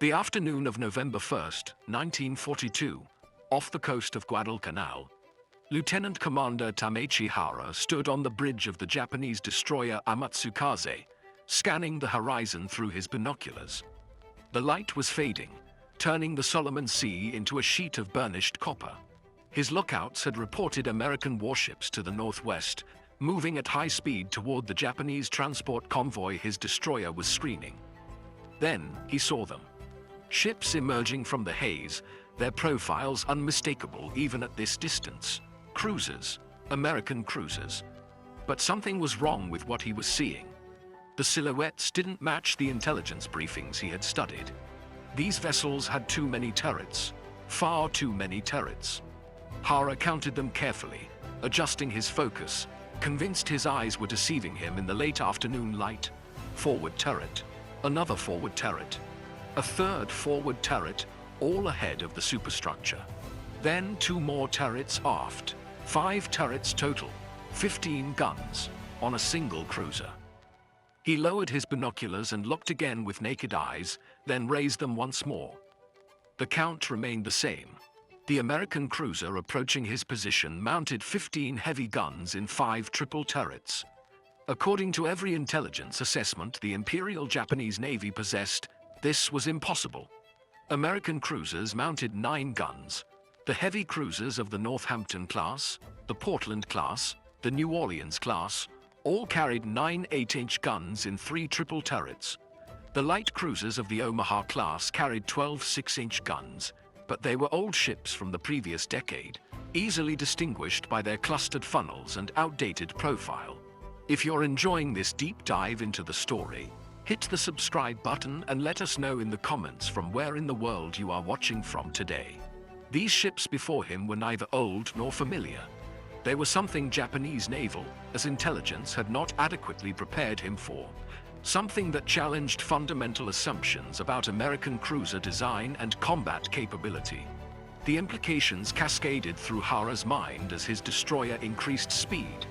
The afternoon of November 1st, 1942, off the coast of Guadalcanal, Lieutenant Commander Tamichihara stood on the bridge of the Japanese destroyer Amatsukaze, scanning the horizon through his binoculars. The light was fading, turning the Solomon Sea into a sheet of burnished copper. His lookouts had reported American warships to the northwest, moving at high speed toward the Japanese transport convoy his destroyer was screening. Then he saw them. Ships emerging from the haze, their profiles unmistakable even at this distance. Cruisers, American cruisers. But something was wrong with what he was seeing. The silhouettes didn't match the intelligence briefings he had studied. These vessels had too many turrets, far too many turrets. Hara counted them carefully, adjusting his focus, convinced his eyes were deceiving him in the late afternoon light. Forward turret, another forward turret, a third forward turret, all ahead of the superstructure. Then 2 more turrets aft, 5 turrets total, 15 guns, on a single cruiser. He lowered his binoculars and looked again with naked eyes, then raised them once more. The count remained the same. The American cruiser approaching his position mounted 15 heavy guns in 5 triple turrets. According to every intelligence assessment the Imperial Japanese Navy possessed, this was impossible. American cruisers mounted 9 guns. The heavy cruisers of the Northampton class, the Portland class, the New Orleans class, all carried 9 8-inch guns in 3 triple turrets. The light cruisers of the Omaha class carried 12 6-inch guns, but they were old ships from the previous decade, easily distinguished by their clustered funnels and outdated profile. If you're enjoying this deep dive into the story, hit the subscribe button and let us know in the comments from where in the world you are watching from today. These ships before him were neither old nor familiar. They were something Japanese naval, as intelligence had not adequately prepared him for. Something that challenged fundamental assumptions about American cruiser design and combat capability. The implications cascaded through Hara's mind as his destroyer increased speed,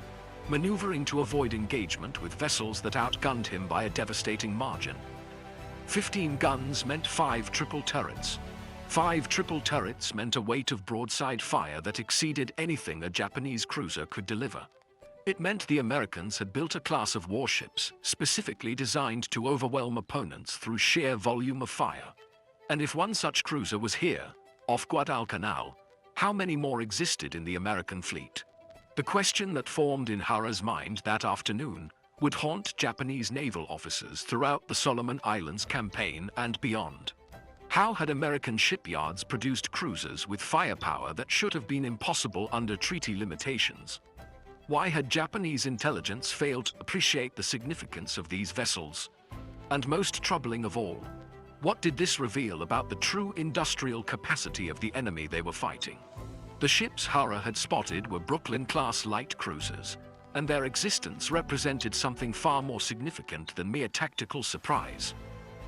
maneuvering to avoid engagement with vessels that outgunned him by a devastating margin. 15 guns meant 5 triple turrets. 5 triple turrets meant a weight of broadside fire that exceeded anything a Japanese cruiser could deliver. It meant the Americans had built a class of warships specifically designed to overwhelm opponents through sheer volume of fire. And if one such cruiser was here, off Guadalcanal, how many more existed in the American fleet? The question that formed in Hara's mind that afternoon would haunt Japanese naval officers throughout the Solomon Islands campaign and beyond. How had American shipyards produced cruisers with firepower that should have been impossible under treaty limitations? Why had Japanese intelligence failed to appreciate the significance of these vessels? And most troubling of all, what did this reveal about the true industrial capacity of the enemy they were fighting? The ships Hara had spotted were Brooklyn-class light cruisers, and their existence represented something far more significant than mere tactical surprise.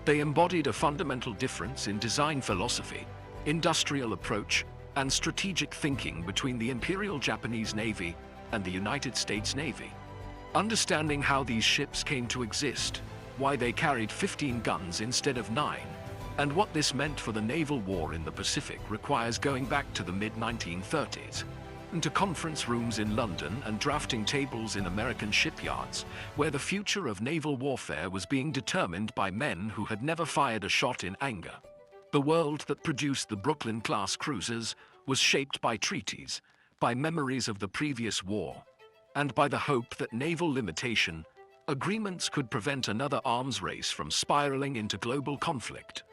They embodied a fundamental difference in design philosophy, industrial approach, and strategic thinking between the Imperial Japanese Navy and the United States Navy. Understanding how these ships came to exist, why they carried 15 guns instead of 9, and what this meant for the naval war in the Pacific requires going back to the mid-1930s, and to conference rooms in London and drafting tables in American shipyards, where the future of naval warfare was being determined by men who had never fired a shot in anger. The world that produced the Brooklyn-class cruisers was shaped by treaties, by memories of the previous war, and by the hope that naval limitation, agreements could prevent another arms race from spiraling into global conflict.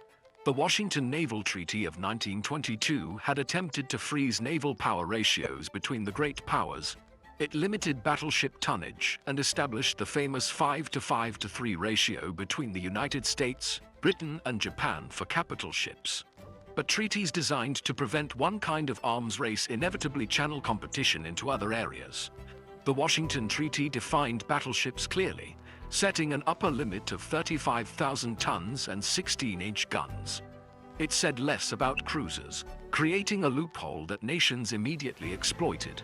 The Washington Naval Treaty of 1922 had attempted to freeze naval power ratios between the great powers. It limited battleship tonnage and established the famous 5-to-5-to-3 ratio between the United States, Britain, and Japan for capital ships. But treaties designed to prevent one kind of arms race inevitably channel competition into other areas. The Washington Treaty defined battleships clearly, setting an upper limit of 35,000 tons and 16-inch guns. It said less about cruisers, creating a loophole that nations immediately exploited.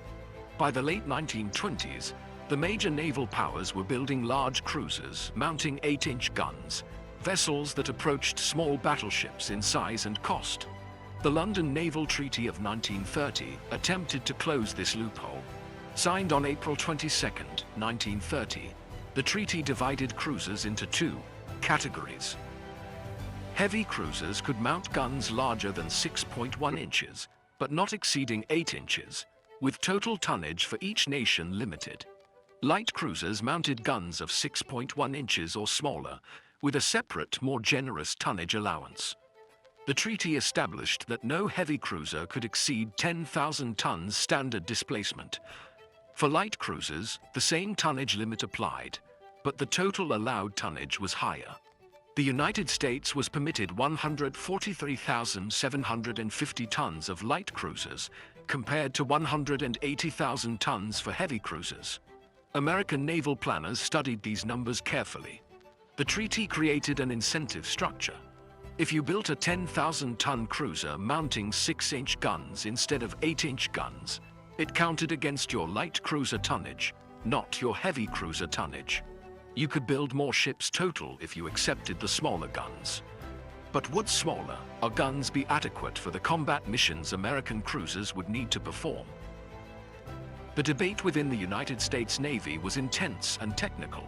By the late 1920s, the major naval powers were building large cruisers mounting 8-inch guns, vessels that approached small battleships in size and cost. The London Naval Treaty of 1930 attempted to close this loophole. Signed on April 22, 1930, the treaty divided cruisers into two categories. Heavy cruisers could mount guns larger than 6.1 inches, but not exceeding 8 inches, with total tonnage for each nation limited. Light cruisers mounted guns of 6.1 inches or smaller, with a separate, more generous tonnage allowance. The treaty established that no heavy cruiser could exceed 10,000 tons standard displacement. For light cruisers, the same tonnage limit applied, but the total allowed tonnage was higher. The United States was permitted 143,750 tons of light cruisers, compared to 180,000 tons for heavy cruisers. American naval planners studied these numbers carefully. The treaty created an incentive structure. If you built a 10,000-ton cruiser mounting 6-inch guns instead of 8-inch guns, it counted against your light cruiser tonnage, not your heavy cruiser tonnage. You could build more ships total if you accepted the smaller guns. But would smaller guns be adequate for the combat missions American cruisers would need to perform? The debate within the United States Navy was intense and technical.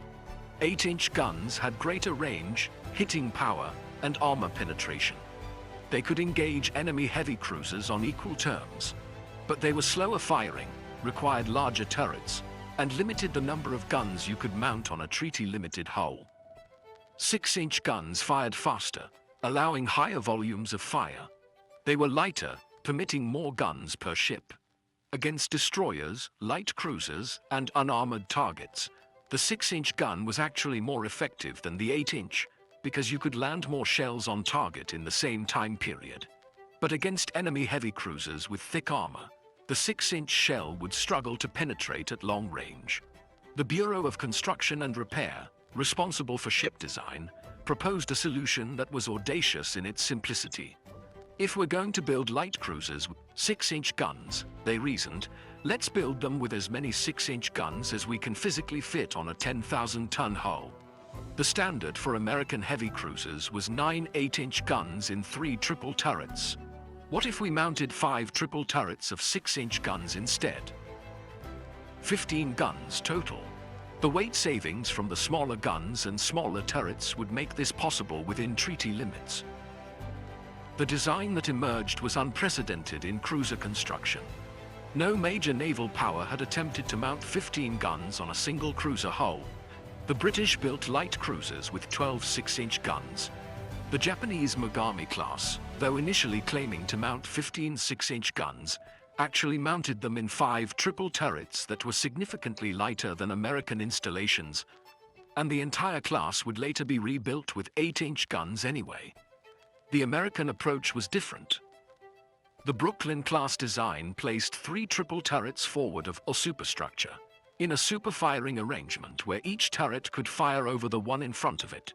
8-inch guns had greater range, hitting power, and armor penetration. They could engage enemy heavy cruisers on equal terms, but they were slower firing, required larger turrets, and limited the number of guns you could mount on a treaty-limited hull. 6-inch guns fired faster, allowing higher volumes of fire. They were lighter, permitting more guns per ship. Against destroyers, light cruisers, and unarmored targets, the 6-inch gun was actually more effective than the 8-inch, because you could land more shells on target in the same time period. But against enemy heavy cruisers with thick armor, the 6-inch shell would struggle to penetrate at long range. The Bureau of Construction and Repair, responsible for ship design, proposed a solution that was audacious in its simplicity. If we're going to build light cruisers with 6-inch guns, they reasoned, let's build them with as many 6-inch guns as we can physically fit on a 10,000-ton hull. The standard for American heavy cruisers was 9 8-inch guns in 3 triple turrets. What if we mounted 5 triple turrets of 6-inch guns instead? 15 guns total. The weight savings from the smaller guns and smaller turrets would make this possible within treaty limits. The design that emerged was unprecedented in cruiser construction. No major naval power had attempted to mount 15 guns on a single cruiser hull. The British built light cruisers with 12 6-inch guns. The Japanese Mogami class, though initially claiming to mount 15 6-inch guns, actually mounted them in 5 triple turrets that were significantly lighter than American installations, and the entire class would later be rebuilt with 8-inch guns anyway. The American approach was different. The Brooklyn-class design placed 3 triple turrets forward of a superstructure, in a super-firing arrangement where each turret could fire over the one in front of it.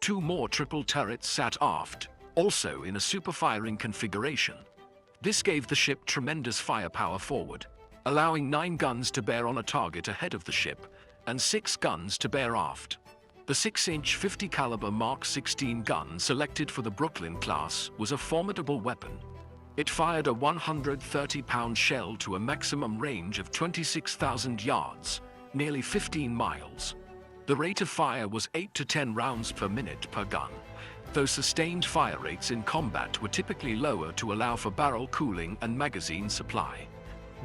2 more triple turrets sat aft, also in a super-firing configuration. This gave the ship tremendous firepower forward, allowing 9 guns to bear on a target ahead of the ship, and 6 guns to bear aft. The 6-inch 50 caliber Mark 16 gun selected for the Brooklyn class was a formidable weapon. It fired a 130-pound shell to a maximum range of 26,000 yards, nearly 15 miles. The rate of fire was 8 to 10 rounds per minute per gun, though sustained fire rates in combat were typically lower to allow for barrel cooling and magazine supply.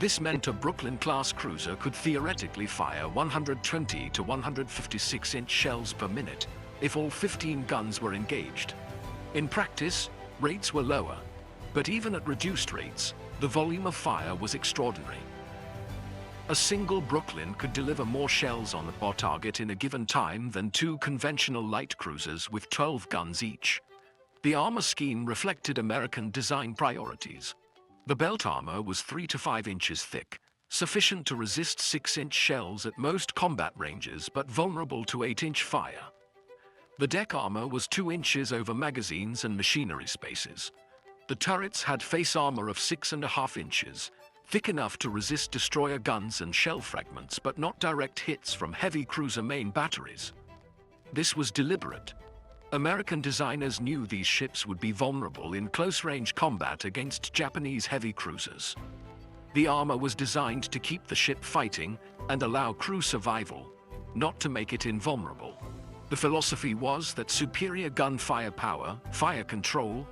This meant a Brooklyn-class cruiser could theoretically fire 120 to 156-inch shells per minute if all 15 guns were engaged. In practice, rates were lower, but even at reduced rates, the volume of fire was extraordinary. A single Brooklyn could deliver more shells on the target in a given time than 2 conventional light cruisers with 12 guns each. The armor scheme reflected American design priorities. The belt armor was 3 to 5 inches thick, sufficient to resist 6-inch shells at most combat ranges but vulnerable to 8-inch fire. The deck armor was 2 inches over magazines and machinery spaces. The turrets had face armor of 6.5 inches, thick enough to resist destroyer guns and shell fragments but not direct hits from heavy cruiser main batteries. This was deliberate. American designers knew these ships would be vulnerable in close-range combat against Japanese heavy cruisers. The armor was designed to keep the ship fighting and allow crew survival, not to make it invulnerable. The philosophy was that superior gun firepower, fire control,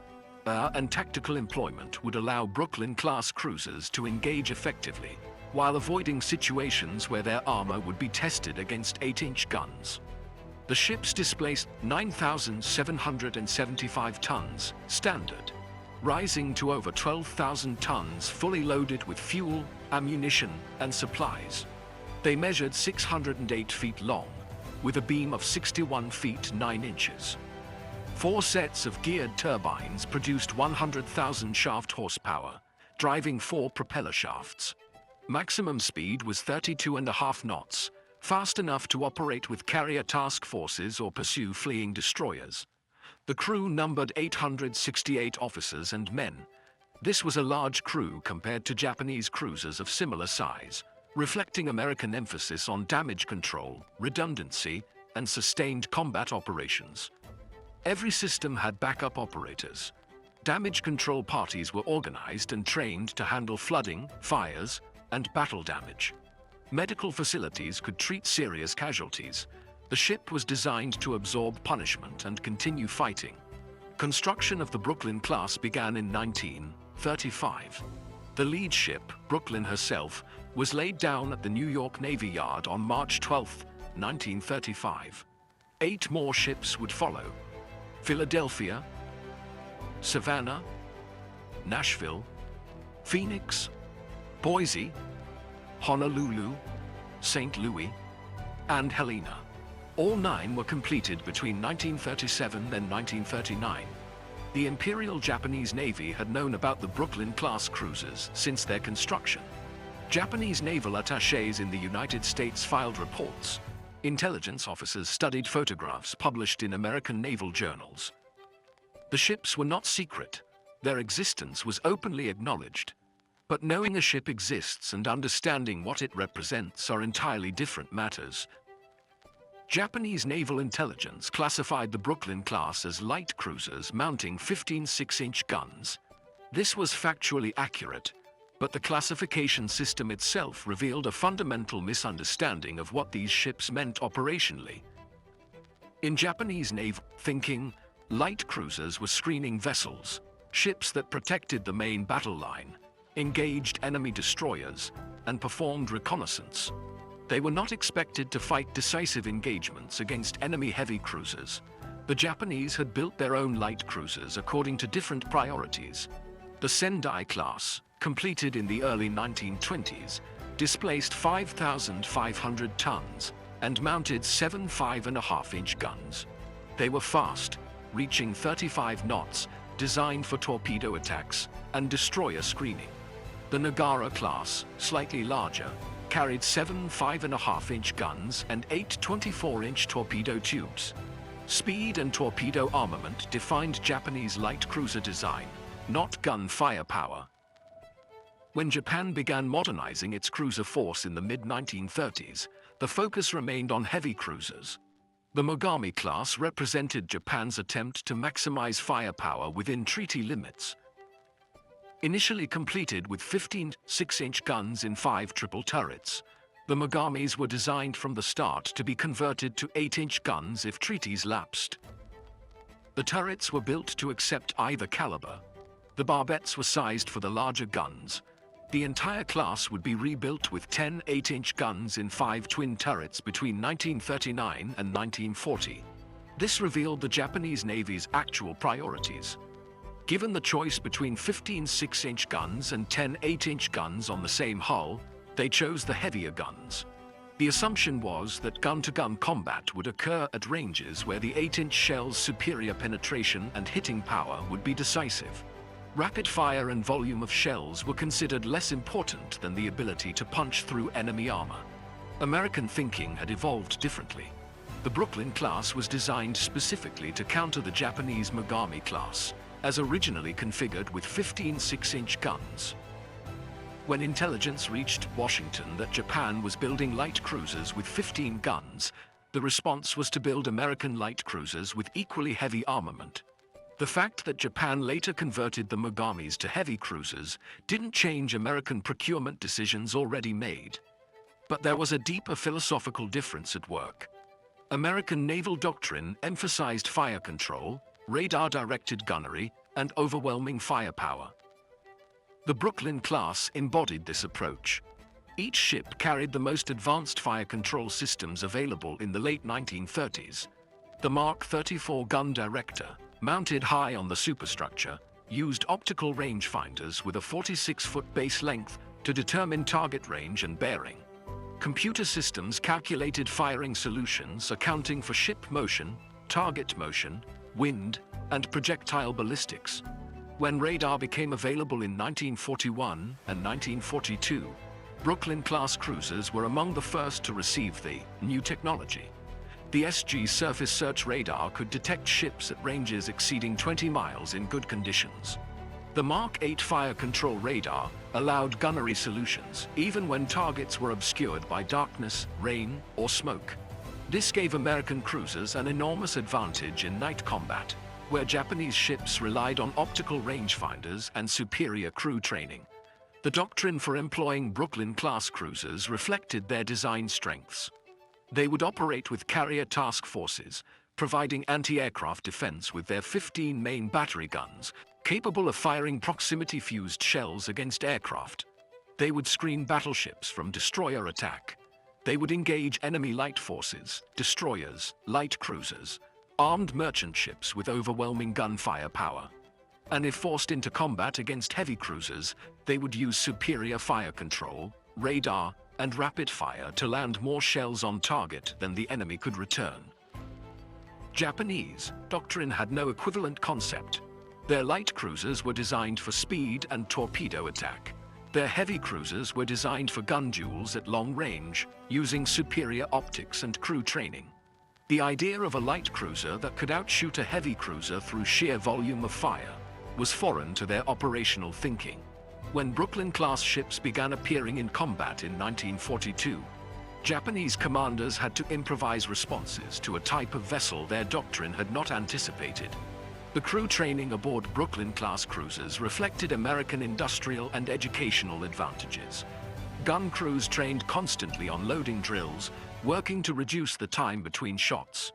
and tactical employment would allow Brooklyn-class cruisers to engage effectively, while avoiding situations where their armor would be tested against 8-inch guns. The ships displaced 9,775 tons, standard, rising to over 12,000 tons fully loaded with fuel, ammunition, and supplies. They measured 608 feet long, with a beam of 61 feet 9 inches. 4 sets of geared turbines produced 100,000 shaft horsepower, driving 4 propeller shafts. Maximum speed was 32.5 knots, fast enough to operate with carrier task forces or pursue fleeing destroyers. The crew numbered 868 officers and men. This was a large crew compared to Japanese cruisers of similar size, reflecting American emphasis on damage control, redundancy, and sustained combat operations. Every system had backup operators. Damage control parties were organized and trained to handle flooding, fires, and battle damage. Medical facilities could treat serious casualties. The ship was designed to absorb punishment and continue fighting. Construction of the Brooklyn class began in 1935. The lead ship, Brooklyn herself, was laid down at the New York Navy Yard on March 12, 1935. 8 more ships would follow: Philadelphia, Savannah, Nashville, Phoenix, Boise, Honolulu, St. Louis, and Helena. All 9 were completed between 1937 and 1939. The Imperial Japanese Navy had known about the Brooklyn-class cruisers since their construction. Japanese naval attachés in the United States filed reports. Intelligence officers studied photographs published in American naval journals. The ships were not secret. Their existence was openly acknowledged. But knowing a ship exists and understanding what it represents are entirely different matters. Japanese naval intelligence classified the Brooklyn class as light cruisers mounting 15 6-inch guns. This was factually accurate, but the classification system itself revealed a fundamental misunderstanding of what these ships meant operationally. In Japanese naval thinking, light cruisers were screening vessels, ships that protected the main battle line, engaged enemy destroyers, and performed reconnaissance. They were not expected to fight decisive engagements against enemy heavy cruisers. The Japanese had built their own light cruisers according to different priorities. The Sendai class, completed in the early 1920s, displaced 5,500 tons and mounted 7 5.5-inch guns. They were fast, reaching 35 knots, designed for torpedo attacks and destroyer screening. The Nagara class, slightly larger, carried 7 5.5-inch guns and 8 24-inch torpedo tubes. Speed and torpedo armament defined Japanese light cruiser design, not gun firepower. When Japan began modernizing its cruiser force in the mid-1930s, the focus remained on heavy cruisers. The Mogami class represented Japan's attempt to maximize firepower within treaty limits. Initially completed with 15 6-inch guns in 5 triple turrets, the Mogamis were designed from the start to be converted to 8-inch guns if treaties lapsed. The turrets were built to accept either caliber. The barbettes were sized for the larger guns. The entire class would be rebuilt with 10 8-inch guns in 5 twin turrets between 1939 and 1940. This revealed the Japanese Navy's actual priorities. Given the choice between 15 6-inch guns and 10 8-inch guns on the same hull, they chose the heavier guns. The assumption was that gun-to-gun combat would occur at ranges where the 8-inch shell's superior penetration and hitting power would be decisive. Rapid fire and volume of shells were considered less important than the ability to punch through enemy armor. American thinking had evolved differently. The Brooklyn class was designed specifically to counter the Japanese Mogami class, as originally configured with 15 6-inch guns. When intelligence reached Washington that Japan was building light cruisers with 15 guns, The response was to build American light cruisers with equally heavy armament. The fact that Japan later converted the Mogamis to heavy cruisers didn't change American procurement decisions already made. But there was a deeper philosophical difference at work. American naval doctrine emphasized fire control, radar-directed gunnery, and overwhelming firepower. The Brooklyn class embodied this approach. Each ship carried the most advanced fire control systems available in the late 1930s. The Mark 34 gun director, mounted high on the superstructure, used optical rangefinders with a 46-foot base length to determine target range and bearing. Computer systems calculated firing solutions accounting for ship motion, target motion, wind, and projectile ballistics. When radar became available in 1941 and 1942, Brooklyn-class cruisers were among the first to receive the new technology. The SG surface search radar could detect ships at ranges exceeding 20 miles in good conditions. The Mark 8 fire control radar allowed gunnery solutions, even when targets were obscured by darkness, rain, or smoke. This gave American cruisers an enormous advantage in night combat, where Japanese ships relied on optical rangefinders and superior crew training. The doctrine for employing Brooklyn-class cruisers reflected their design strengths. They would operate with carrier task forces, providing anti-aircraft defense with their 15 main battery guns, capable of firing proximity-fused shells against aircraft. They would screen battleships from destroyer attack. They would engage enemy light forces, destroyers, light cruisers, armed merchant ships with overwhelming gunfire power. And if forced into combat against heavy cruisers, they would use superior fire control, radar, and rapid fire to land more shells on target than the enemy could return. Japanese doctrine had no equivalent concept. Their light cruisers were designed for speed and torpedo attack. Their heavy cruisers were designed for gun duels at long range, using superior optics and crew training. The idea of a light cruiser that could outshoot a heavy cruiser through sheer volume of fire was foreign to their operational thinking. When Brooklyn-class ships began appearing in combat in 1942, Japanese commanders had to improvise responses to a type of vessel their doctrine had not anticipated. The crew training aboard Brooklyn-class cruisers reflected American industrial and educational advantages. Gun crews trained constantly on loading drills, working to reduce the time between shots.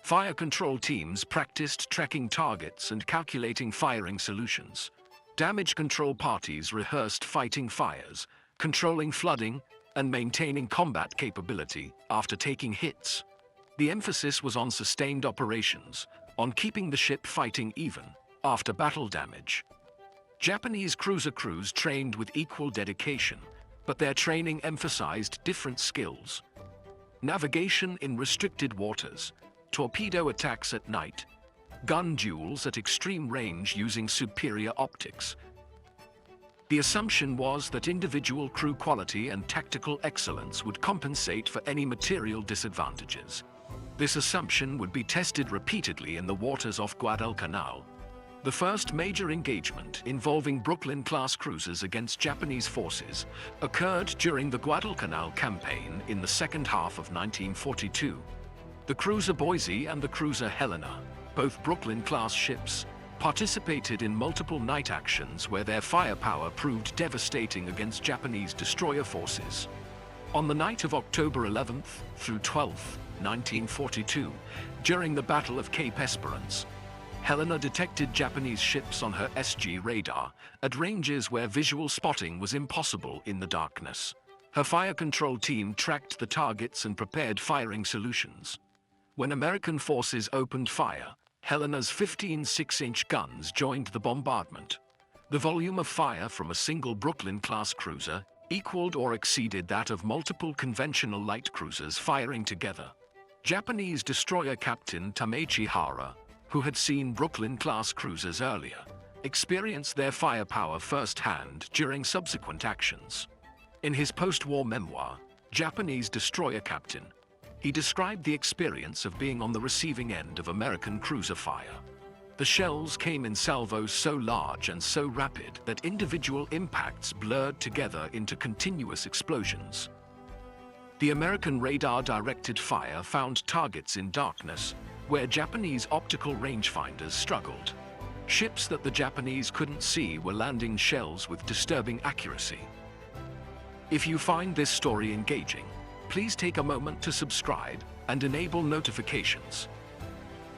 Fire control teams practiced tracking targets and calculating firing solutions. Damage control parties rehearsed fighting fires, controlling flooding, and maintaining combat capability after taking hits. The emphasis was on sustained operations, on keeping the ship fighting even after battle damage. Japanese cruiser crews trained with equal dedication, but their training emphasized different skills. Navigation in restricted waters, torpedo attacks at night, gun duels at extreme range using superior optics. The assumption was that individual crew quality and tactical excellence would compensate for any material disadvantages. This assumption would be tested repeatedly in the waters off Guadalcanal. The first major engagement involving Brooklyn-class cruisers against Japanese forces occurred during the Guadalcanal campaign in the second half of 1942. The cruiser Boise and the cruiser Helena, both Brooklyn-class ships, participated in multiple night actions where their firepower proved devastating against Japanese destroyer forces. On the night of October 11th through 12th, 1942, during the Battle of Cape Esperance, Helena detected Japanese ships on her SG radar at ranges where visual spotting was impossible in the darkness. Her fire control team tracked the targets and prepared firing solutions. When American forces opened fire, Helena's 15 6-inch guns joined the bombardment. The volume of fire from a single Brooklyn-class cruiser equaled or exceeded that of multiple conventional light cruisers firing together. Japanese destroyer Captain Tamichihara, who had seen Brooklyn-class cruisers earlier, experienced their firepower firsthand during subsequent actions. In his post-war memoir, Japanese Destroyer Captain, he described the experience of being on the receiving end of American cruiser fire. The shells came in salvos so large and so rapid that individual impacts blurred together into continuous explosions. The American radar-directed fire found targets in darkness, where Japanese optical rangefinders struggled. Ships that the Japanese couldn't see were landing shells with disturbing accuracy. If you find this story engaging, please take a moment to subscribe and enable notifications.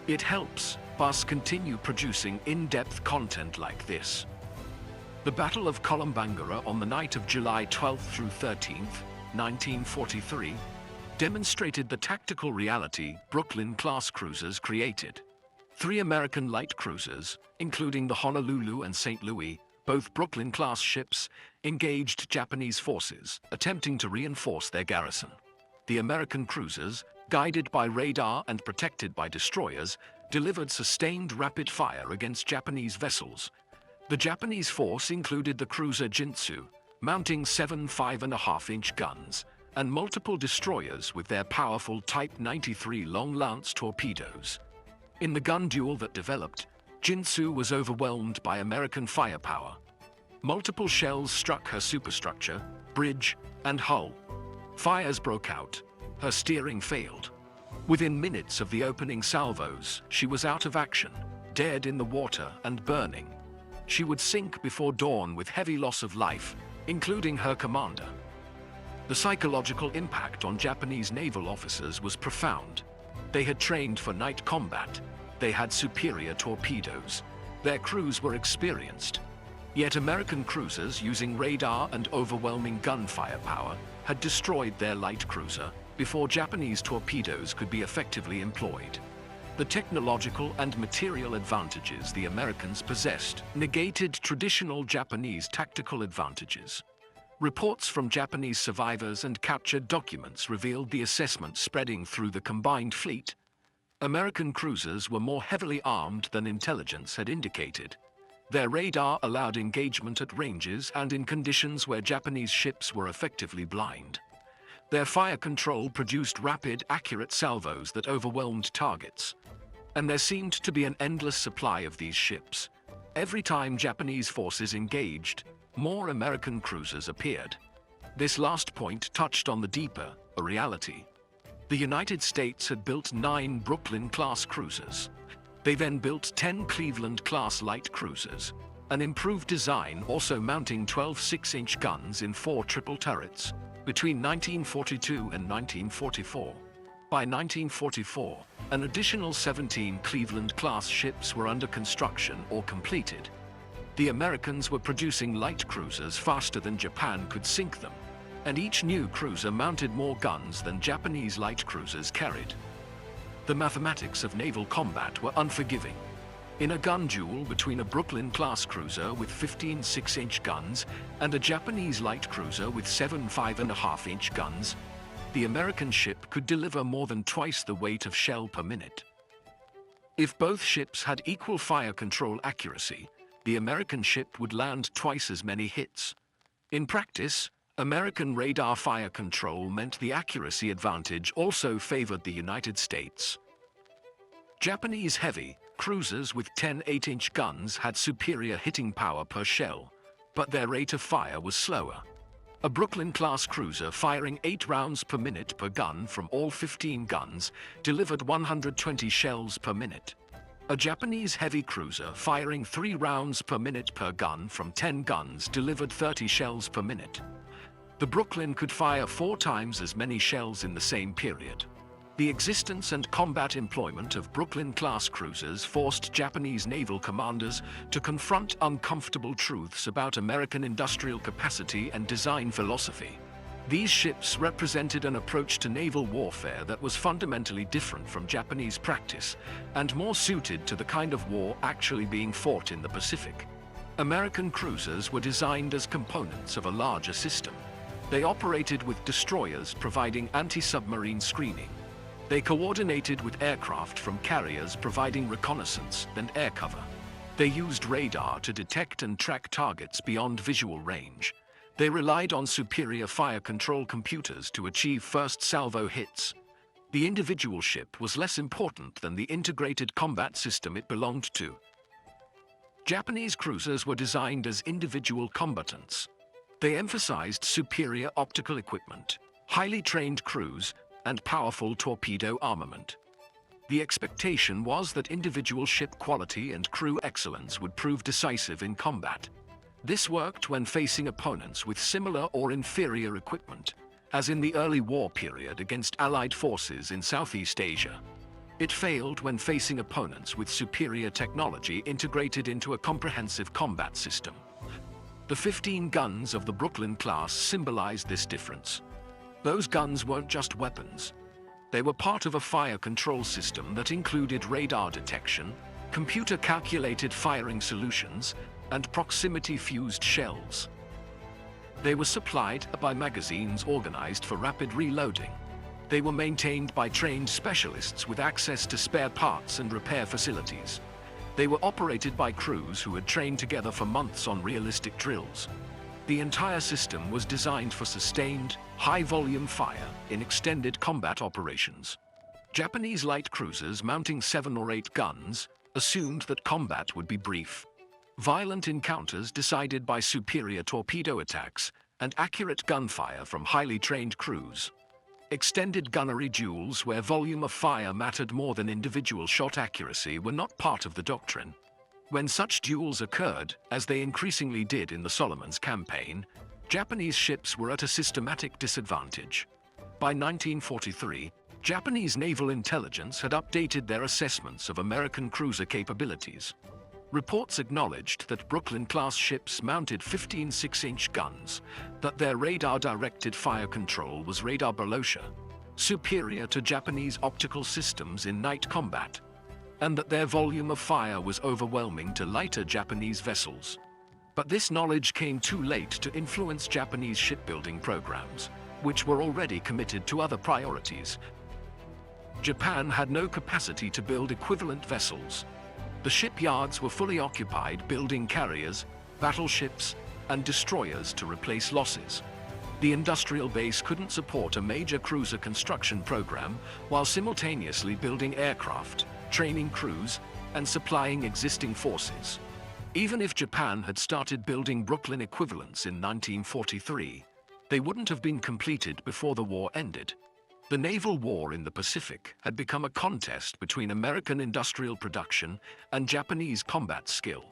It helps us continue producing in-depth content like this. The Battle of Kolombangara on the night of July 12th through 13th, 1943, demonstrated the tactical reality Brooklyn-class cruisers created. 3 American light cruisers, including the Honolulu and St. Louis, both Brooklyn-class ships, engaged Japanese forces, attempting to reinforce their garrison. The American cruisers, guided by radar and protected by destroyers, delivered sustained rapid fire against Japanese vessels. The Japanese force included the cruiser Jintsu, mounting 7 5.5-inch guns, and multiple destroyers with their powerful Type 93 long lance torpedoes. In the gun duel that developed, Jintsu was overwhelmed by American firepower. Multiple shells struck her superstructure, bridge, and hull. Fires broke out. Her steering failed. Within minutes of the opening salvos, she was out of action, dead in the water and burning. She would sink before dawn with heavy loss of life, including her commander. The psychological impact on Japanese naval officers was profound. They had trained for night combat. They had superior torpedoes. Their crews were experienced. Yet American cruisers, using radar and overwhelming gun firepower, had destroyed their light cruiser before Japanese torpedoes could be effectively employed. The technological and material advantages the Americans possessed negated traditional Japanese tactical advantages. Reports from Japanese survivors and captured documents revealed the assessment spreading through the combined fleet. American cruisers were more heavily armed than intelligence had indicated. Their radar allowed engagement at ranges and in conditions where Japanese ships were effectively blind. Their fire control produced rapid, accurate salvos that overwhelmed targets. And there seemed to be an endless supply of these ships. Every time Japanese forces engaged, more American cruisers appeared. This last point touched on the deeper reality. The United States had built 9 Brooklyn-class cruisers. They then built 10 Cleveland-class light cruisers, an improved design also mounting 12 6-inch guns in 4 triple turrets, between 1942 and 1944. By 1944, an additional 17 Cleveland-class ships were under construction or completed. The Americans were producing light cruisers faster than Japan could sink them, and each new cruiser mounted more guns than Japanese light cruisers carried. The mathematics of naval combat were unforgiving. In a gun duel between a Brooklyn-class cruiser with 15 6-inch guns and a Japanese light cruiser with 7 5.5-inch guns, the American ship could deliver more than twice the weight of shell per minute. If both ships had equal fire control accuracy, the American ship would land twice as many hits. In practice, American radar fire control meant the accuracy advantage also favored the United States. Japanese heavy cruisers with 10 8-inch guns had superior hitting power per shell, but their rate of fire was slower. A Brooklyn-class cruiser firing 8 rounds per minute per gun from all 15 guns delivered 120 shells per minute. A Japanese heavy cruiser firing 3 rounds per minute per gun from 10 guns delivered 30 shells per minute. The Brooklyn could fire 4 times as many shells in the same period. The existence and combat employment of Brooklyn-class cruisers forced Japanese naval commanders to confront uncomfortable truths about American industrial capacity and design philosophy. These ships represented an approach to naval warfare that was fundamentally different from Japanese practice and more suited to the kind of war actually being fought in the Pacific. American cruisers were designed as components of a larger system. They operated with destroyers providing anti-submarine screening. They coordinated with aircraft from carriers providing reconnaissance and air cover. They used radar to detect and track targets beyond visual range. They relied on superior fire control computers to achieve first salvo hits. The individual ship was less important than the integrated combat system it belonged to. Japanese cruisers were designed as individual combatants. They emphasized superior optical equipment, highly trained crews, and powerful torpedo armament. The expectation was that individual ship quality and crew excellence would prove decisive in combat. This worked when facing opponents with similar or inferior equipment, as in the early war period against Allied forces in Southeast Asia. It failed when facing opponents with superior technology integrated into a comprehensive combat system. The 15 guns of the Brooklyn class symbolized this difference. Those guns weren't just weapons. They were part of a fire control system that included radar detection, computer-calculated firing solutions, and proximity-fused shells. They were supplied by magazines organized for rapid reloading. They were maintained by trained specialists with access to spare parts and repair facilities. They were operated by crews who had trained together for months on realistic drills. The entire system was designed for sustained, high-volume fire in extended combat operations. Japanese light cruisers mounting 7 or 8 guns assumed that combat would be brief. Violent encounters decided by superior torpedo attacks and accurate gunfire from highly trained crews. Extended gunnery duels where volume of fire mattered more than individual shot accuracy were not part of the doctrine. When such duels occurred, as they increasingly did in the Solomons campaign, Japanese ships were at a systematic disadvantage. By 1943, Japanese naval intelligence had updated their assessments of American cruiser capabilities. Reports acknowledged that Brooklyn-class ships mounted 15 6-inch guns, that their radar-directed fire control was radar balusha, superior to Japanese optical systems in night combat, and that their volume of fire was overwhelming to lighter Japanese vessels. But this knowledge came too late to influence Japanese shipbuilding programs, which were already committed to other priorities. Japan had no capacity to build equivalent vessels. The shipyards were fully occupied building carriers, battleships, and destroyers to replace losses. The industrial base couldn't support a major cruiser construction program while simultaneously building aircraft, training crews, and supplying existing forces. Even if Japan had started building Brooklyn equivalents in 1943, they wouldn't have been completed before the war ended. The naval war in the Pacific had become a contest between American industrial production and Japanese combat skill.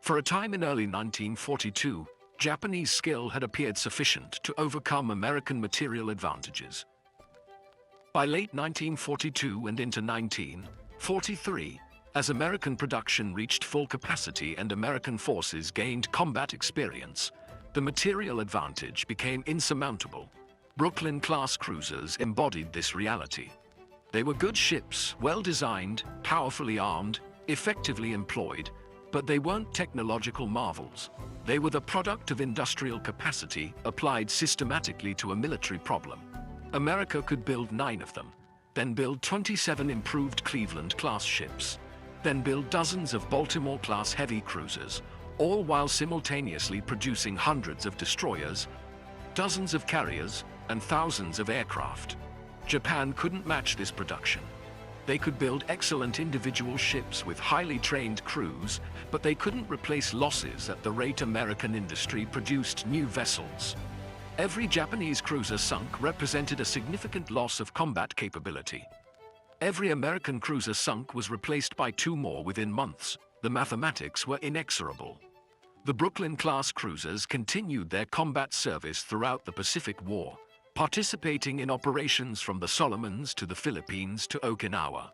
For a time in early 1942, Japanese skill had appeared sufficient to overcome American material advantages. By late 1942 and into 1943, as American production reached full capacity and American forces gained combat experience, the material advantage became insurmountable. Brooklyn-class cruisers embodied this reality. They were good ships, well-designed, powerfully armed, effectively employed, but they weren't technological marvels. They were the product of industrial capacity applied systematically to a military problem. America could build 9 of them, then build 27 improved Cleveland-class ships, then build dozens of Baltimore-class heavy cruisers, all while simultaneously producing hundreds of destroyers, dozens of carriers, and thousands of aircraft. Japan couldn't match this production. They could build excellent individual ships with highly trained crews, but they couldn't replace losses at the rate American industry produced new vessels. Every Japanese cruiser sunk represented a significant loss of combat capability. Every American cruiser sunk was replaced by 2 more within months. The mathematics were inexorable. The Brooklyn-class cruisers continued their combat service throughout the Pacific War, participating in operations from the Solomons to the Philippines to Okinawa.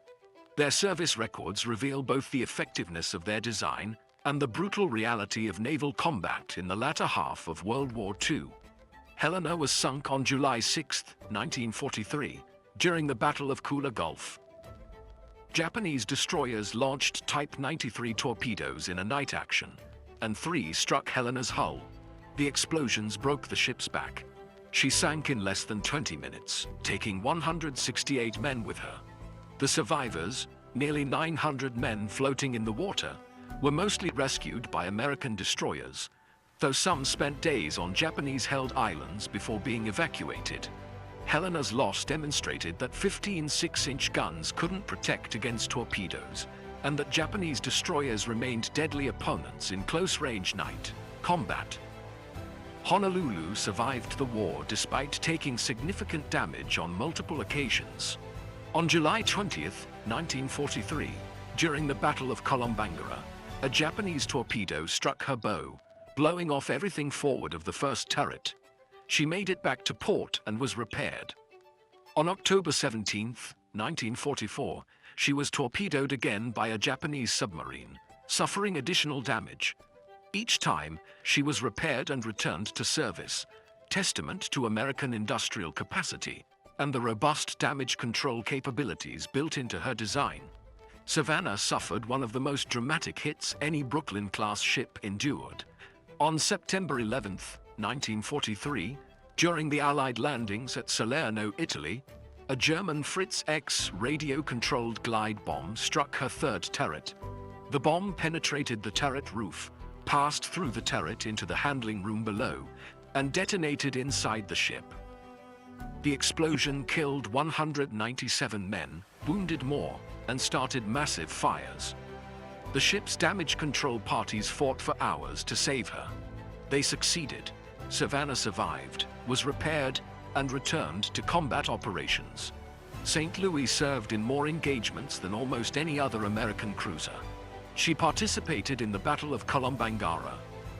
Their service records reveal both the effectiveness of their design and the brutal reality of naval combat in the latter half of World War II. Helena was sunk on July 6, 1943, during the Battle of Kula Gulf. Japanese destroyers launched Type 93 torpedoes in a night action, and 3 struck Helena's hull. The explosions broke the ship's back. She sank in less than 20 minutes, taking 168 men with her. The survivors, nearly 900 men floating in the water, were mostly rescued by American destroyers, though some spent days on Japanese-held islands before being evacuated. Helena's loss demonstrated that 15 6-inch guns couldn't protect against torpedoes, and that Japanese destroyers remained deadly opponents in close-range night combat. Honolulu survived the war despite taking significant damage on multiple occasions. On July 20th, 1943, during the Battle of Kolombangara, a Japanese torpedo struck her bow, blowing off everything forward of the first turret. She made it back to port and was repaired. On October 17, 1944, she was torpedoed again by a Japanese submarine, suffering additional damage. Each time, she was repaired and returned to service, testament to American industrial capacity and the robust damage control capabilities built into her design. Savannah suffered one of the most dramatic hits any Brooklyn-class ship endured. On September 11, 1943, during the Allied landings at Salerno, Italy, a German Fritz X radio-controlled glide bomb struck her third turret. The bomb penetrated the turret roof, passed through the turret into the handling room below, and detonated inside the ship. The explosion killed 197 men, wounded more, and started massive fires. The ship's damage control parties fought for hours to save her. They succeeded. Savannah survived, was repaired, and returned to combat operations. St. Louis served in more engagements than almost any other American cruiser. She participated in the Battle of Kolombangara,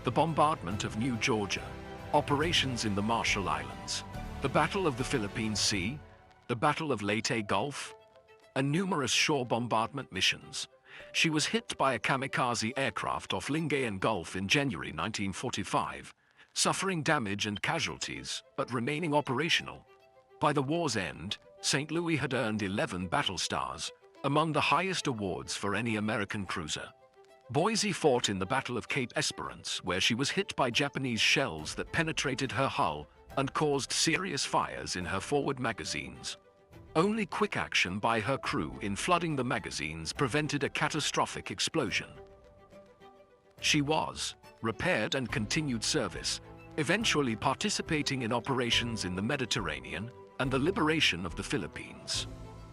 the bombardment of New Georgia, operations in the Marshall Islands, the Battle of the Philippine Sea, the Battle of Leyte Gulf, and numerous shore bombardment missions. She was hit by a kamikaze aircraft off Lingayen Gulf in January 1945, suffering damage and casualties, but remaining operational. By the war's end, St. Louis had earned 11 battle stars, among the highest awards for any American cruiser. Boise fought in the Battle of Cape Esperance, where she was hit by Japanese shells that penetrated her hull and caused serious fires in her forward magazines. Only quick action by her crew in flooding the magazines prevented a catastrophic explosion. She was repaired and continued service, eventually participating in operations in the Mediterranean and the liberation of the Philippines.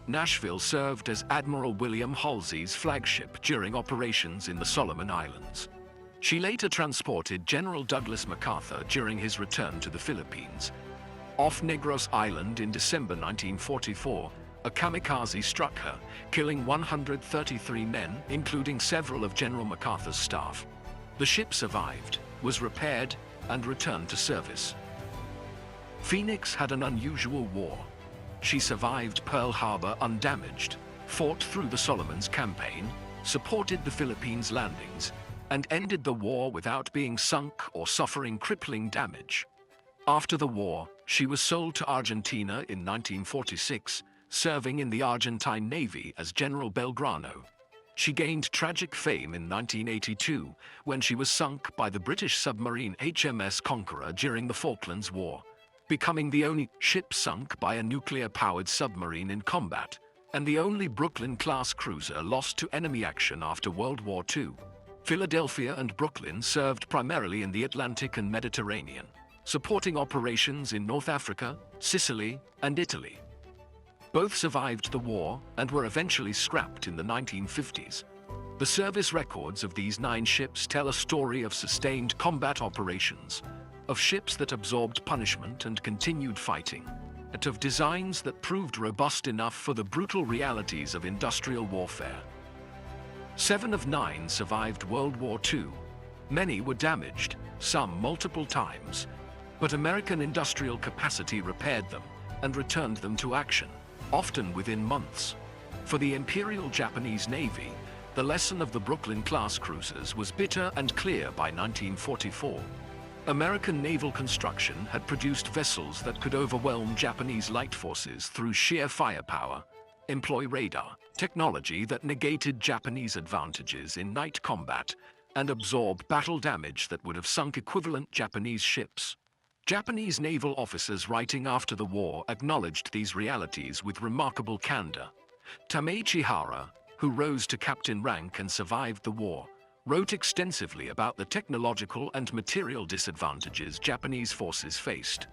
Nashville served as Admiral William Halsey's flagship during operations in the Solomon Islands. She later transported General Douglas MacArthur during his return to the Philippines. Off Negros Island in December 1944, a kamikaze struck her, killing 133 men, including several of General MacArthur's staff. The ship survived, was repaired, and returned to service. Phoenix had an unusual war. She survived Pearl Harbor undamaged, fought through the Solomons campaign, supported the Philippines landings, and ended the war without being sunk or suffering crippling damage. After the war, she was sold to Argentina in 1946, serving in the Argentine Navy as General Belgrano. She gained tragic fame in 1982 when she was sunk by the British submarine HMS Conqueror during the Falklands War, becoming the only ship sunk by a nuclear-powered submarine in combat, and the only Brooklyn-class cruiser lost to enemy action after World War II. Philadelphia and Brooklyn served primarily in the Atlantic and Mediterranean, supporting operations in North Africa, Sicily, and Italy. Both survived the war and were eventually scrapped in the 1950s. The service records of these 9 ships tell a story of sustained combat operations, of ships that absorbed punishment and continued fighting, and of designs that proved robust enough for the brutal realities of industrial warfare. 7 of 9 survived World War II. Many were damaged, some multiple times, but American industrial capacity repaired them and returned them to action, often within months. For the Imperial Japanese Navy, the lesson of the Brooklyn-class cruisers was bitter and clear by 1944. American naval construction had produced vessels that could overwhelm Japanese light forces through sheer firepower, employ radar, technology that negated Japanese advantages in night combat, and absorb battle damage that would have sunk equivalent Japanese ships. Japanese naval officers writing after the war acknowledged these realities with remarkable candor. Tamichihara, who rose to captain rank and survived the war, wrote extensively about the technological and material disadvantages Japanese forces faced.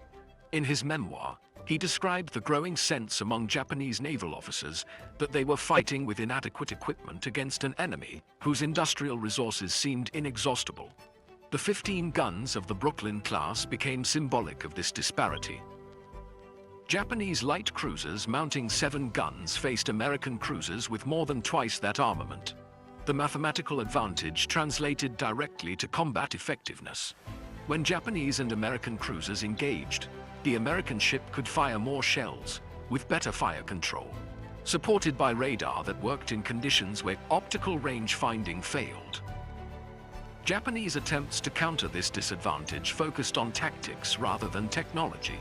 In his memoir, he described the growing sense among Japanese naval officers that they were fighting with inadequate equipment against an enemy whose industrial resources seemed inexhaustible. The 15 guns of the Brooklyn class became symbolic of this disparity. Japanese light cruisers mounting 7 guns faced American cruisers with more than twice that armament. The mathematical advantage translated directly to combat effectiveness. When Japanese and American cruisers engaged, the American ship could fire more shells, with better fire control, supported by radar that worked in conditions where optical range finding failed. Japanese attempts to counter this disadvantage focused on tactics rather than technology.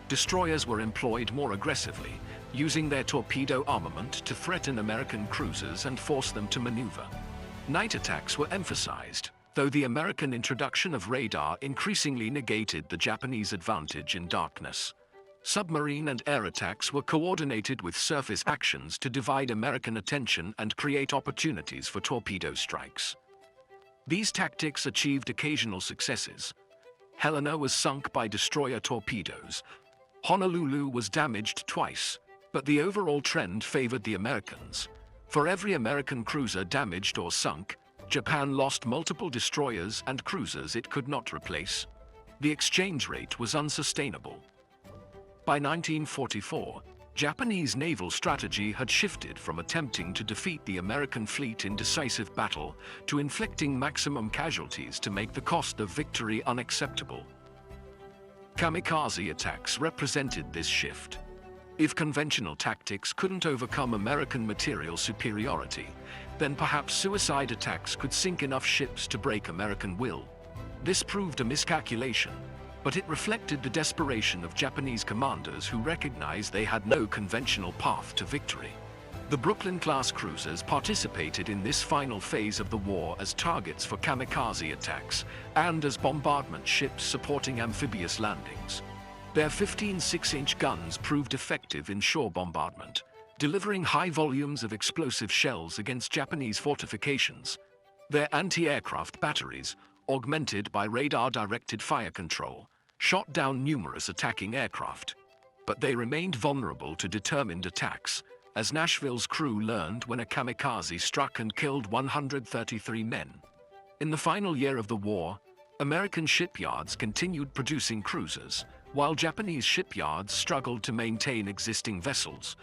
Destroyers were employed more aggressively, using their torpedo armament to threaten American cruisers and force them to maneuver. Night attacks were emphasized, though the American introduction of radar increasingly negated the Japanese advantage in darkness. Submarine and air attacks were coordinated with surface actions to divide American attention and create opportunities for torpedo strikes. These tactics achieved occasional successes. Helena was sunk by destroyer torpedoes. Honolulu was damaged twice, but the overall trend favored the Americans. For every American cruiser damaged or sunk, Japan lost multiple destroyers and cruisers it could not replace. The exchange rate was unsustainable. By 1944, Japanese naval strategy had shifted from attempting to defeat the American fleet in decisive battle to inflicting maximum casualties to make the cost of victory unacceptable. Kamikaze attacks represented this shift. If conventional tactics couldn't overcome American material superiority, then perhaps suicide attacks could sink enough ships to break American will. This proved a miscalculation, but it reflected the desperation of Japanese commanders who recognized they had no conventional path to victory. The Brooklyn-class cruisers participated in this final phase of the war as targets for kamikaze attacks and as bombardment ships supporting amphibious landings. Their 15 6-inch guns proved effective in shore bombardment, delivering high volumes of explosive shells against Japanese fortifications. Their anti-aircraft batteries, augmented by radar-directed fire control, shot down numerous attacking aircraft. But they remained vulnerable to determined attacks, as Nashville's crew learned when a kamikaze struck and killed 133 men. In the final year of the war, American shipyards continued producing cruisers, while Japanese shipyards struggled to maintain existing vessels.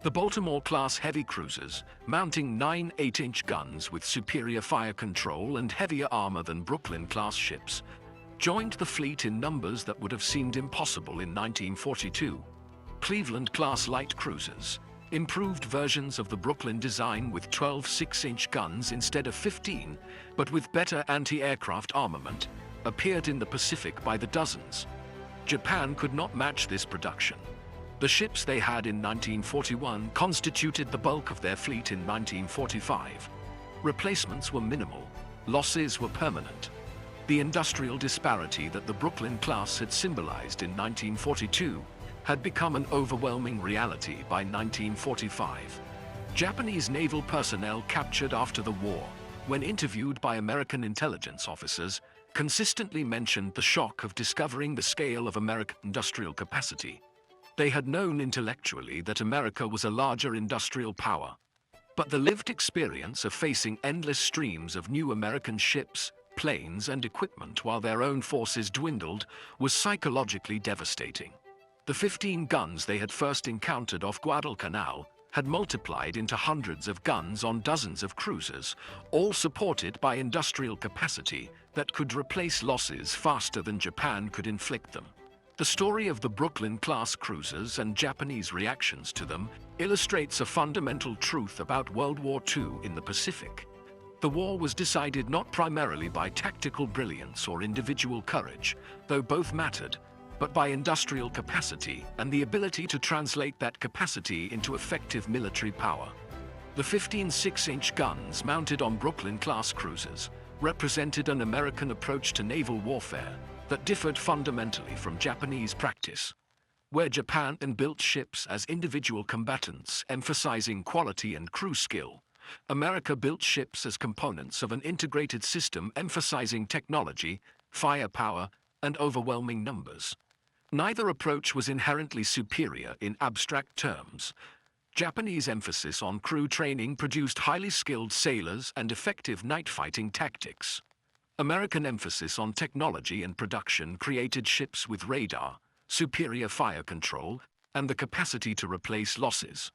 The Baltimore-class heavy cruisers, mounting 9 8-inch guns with superior fire control and heavier armor than Brooklyn-class ships, joined the fleet in numbers that would have seemed impossible in 1942. Cleveland-class light cruisers, improved versions of the Brooklyn design with 12 6-inch guns instead of 15, but with better anti-aircraft armament, appeared in the Pacific by the dozens. Japan could not match this production. The ships they had in 1941 constituted the bulk of their fleet in 1945. Replacements were minimal, losses were permanent. The industrial disparity that the Brooklyn class had symbolized in 1942 had become an overwhelming reality by 1945. Japanese naval personnel captured after the war, when interviewed by American intelligence officers, consistently mentioned the shock of discovering the scale of American industrial capacity. They had known intellectually that America was a larger industrial power, but the lived experience of facing endless streams of new American ships, planes, and equipment while their own forces dwindled was psychologically devastating. The 15 guns they had first encountered off Guadalcanal had multiplied into hundreds of guns on dozens of cruisers, all supported by industrial capacity that could replace losses faster than Japan could inflict them. The story of the Brooklyn-class cruisers and Japanese reactions to them illustrates a fundamental truth about World War II in the Pacific. The war was decided not primarily by tactical brilliance or individual courage, though both mattered, but by industrial capacity and the ability to translate that capacity into effective military power. The 15 6-inch guns mounted on Brooklyn-class cruisers represented an American approach to naval warfare that differed fundamentally from Japanese practice, where Japan built ships as individual combatants emphasizing quality and crew skill. America built ships as components of an integrated system emphasizing technology, firepower, and overwhelming numbers. Neither approach was inherently superior in abstract terms. Japanese emphasis on crew training produced highly skilled sailors and effective night fighting tactics. American emphasis on technology and production created ships with radar, superior fire control, and the capacity to replace losses.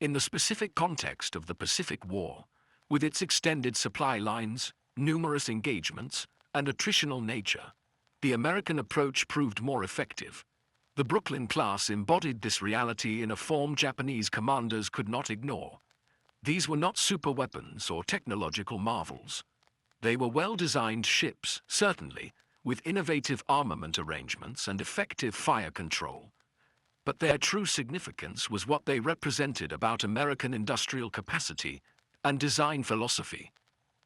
In the specific context of the Pacific War, with its extended supply lines, numerous engagements, and attritional nature, the American approach proved more effective. The Brooklyn class embodied this reality in a form Japanese commanders could not ignore. These were not superweapons or technological marvels. They were well-designed ships, certainly, with innovative armament arrangements and effective fire control. But their true significance was what they represented about American industrial capacity and design philosophy.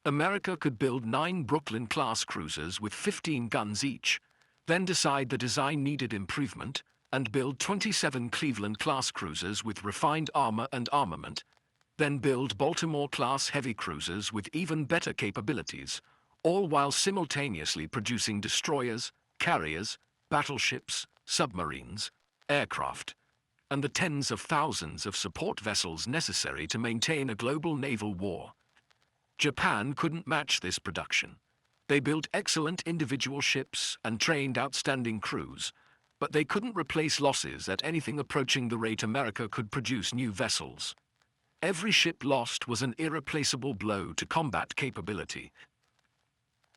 America could build 9 Brooklyn-class cruisers with 15 guns each, then decide the design needed improvement, and build 27 Cleveland-class cruisers with refined armor and armament, then build Baltimore-class heavy cruisers with even better capabilities, all while simultaneously producing destroyers, carriers, battleships, submarines, aircraft, and the tens of thousands of support vessels necessary to maintain a global naval war. Japan couldn't match this production. They built excellent individual ships and trained outstanding crews, but they couldn't replace losses at anything approaching the rate America could produce new vessels. Every ship lost was an irreplaceable blow to combat capability.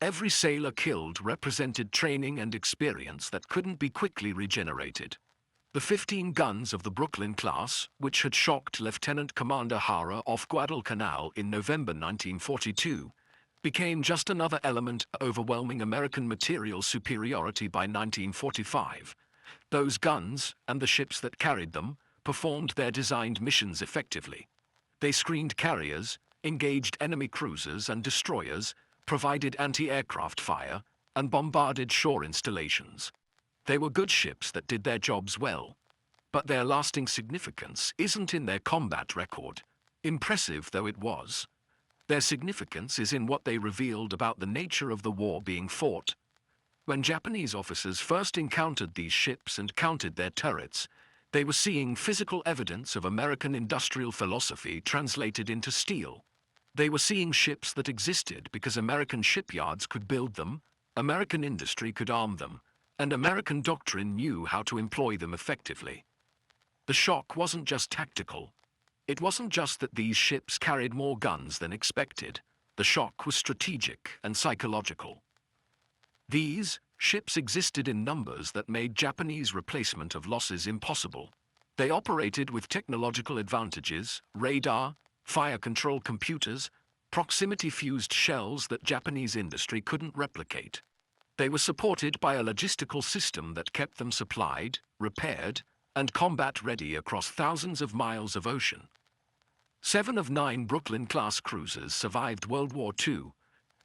Every sailor killed represented training and experience that couldn't be quickly regenerated. The 15 guns of the Brooklyn class, which had shocked Lieutenant Commander Hara off Guadalcanal in November 1942, became just another element of overwhelming American material superiority by 1945. Those guns, and the ships that carried them, performed their designed missions effectively. They screened carriers, engaged enemy cruisers and destroyers, provided anti-aircraft fire, and bombarded shore installations. They were good ships that did their jobs well. But their lasting significance isn't in their combat record, impressive though it was. Their significance is in what they revealed about the nature of the war being fought. When Japanese officers first encountered these ships and counted their turrets, they were seeing physical evidence of American industrial philosophy translated into steel. They were seeing ships that existed because American shipyards could build them, American industry could arm them, and American doctrine knew how to employ them effectively. The shock wasn't just tactical. It wasn't just that these ships carried more guns than expected. The shock was strategic and psychological. These ships existed in numbers that made Japanese replacement of losses impossible. They operated with technological advantages, radar, fire control computers, proximity-fused shells that Japanese industry couldn't replicate. They were supported by a logistical system that kept them supplied, repaired, and combat-ready across thousands of miles of ocean. 7 of 9 Brooklyn-class cruisers survived World War II.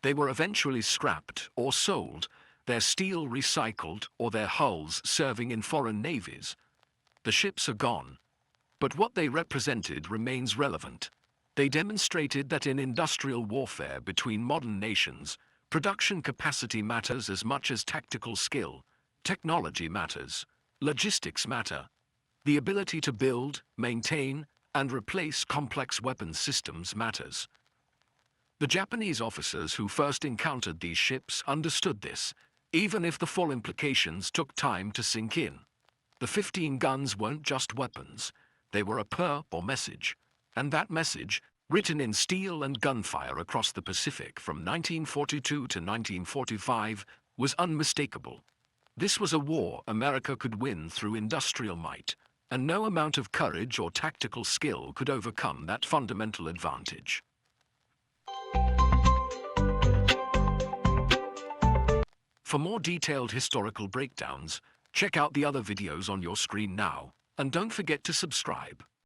They were eventually scrapped or sold, their steel recycled or their hulls serving in foreign navies. The ships are gone, but what they represented remains relevant. They demonstrated that in industrial warfare between modern nations, production capacity matters as much as tactical skill. Technology matters. Logistics matter. The ability to build, maintain, and replace complex weapons systems matters. The Japanese officers who first encountered these ships understood this, even if the full implications took time to sink in. The 15 guns weren't just weapons. They were a purpose message. And that message, written in steel and gunfire across the Pacific from 1942 to 1945, was unmistakable. This was a war America could win through industrial might, and no amount of courage or tactical skill could overcome that fundamental advantage. For more detailed historical breakdowns, check out the other videos on your screen now, and don't forget to subscribe.